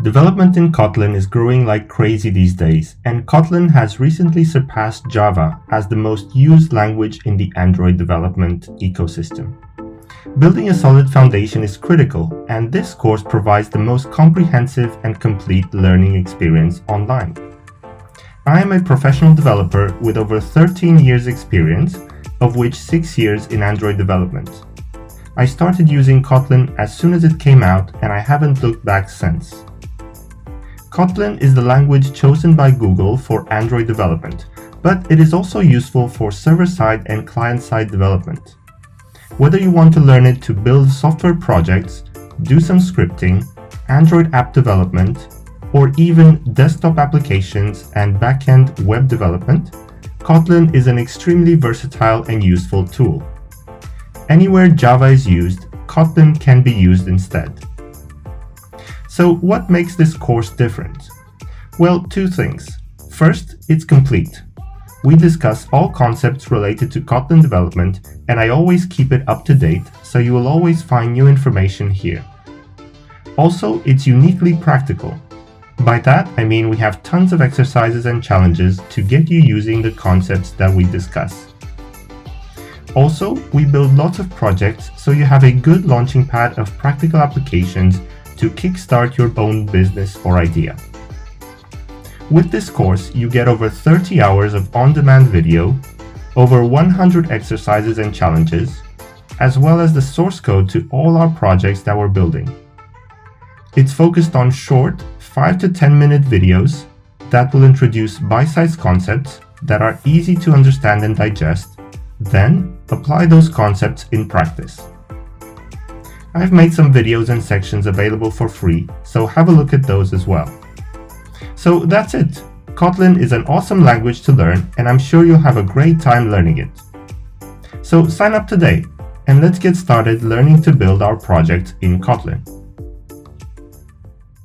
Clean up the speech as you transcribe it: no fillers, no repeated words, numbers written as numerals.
Development in Kotlin is growing like crazy these days, and Kotlin has recently surpassed Java as the most used language in the Android development ecosystem. Building a solid foundation is critical, and this course provides the most comprehensive and complete learning experience online. I am a professional developer with over 13 years experience, of which 6 years in Android development. I started using Kotlin as soon as it came out, and I haven't looked back since. Kotlin is the language chosen by Google for Android development, but it is also useful for server-side and client-side development. Whether you want to learn it to build software projects, do some scripting, Android app development, or even desktop applications and back-end web development, Kotlin is an extremely versatile and useful tool. Anywhere Java is used, Kotlin can be used instead. So what makes this course different? Well, two things. First, it's complete. We discuss all concepts related to Kotlin development, and I always keep it up to date, so you will always find new information here. Also, it's uniquely practical. By that, I mean we have tons of exercises and challenges to get you using the concepts that we discuss. Also, we build lots of projects, so you have a good launching pad of practical applications to kickstart your own business or idea. With this course, you get over 30 hours of on-demand video, over 100 exercises and challenges, as well as the source code to all our projects that we're building. It's focused on short, 5 to 10 minute videos that will introduce bite-sized concepts that are easy to understand and digest, then apply those concepts in practice. I've made some videos and sections available for free, so have a look at those as well. So that's it. Kotlin is an awesome language to learn, and I'm sure you'll have a great time learning it. So sign up today, and let's get started learning to build our project in Kotlin.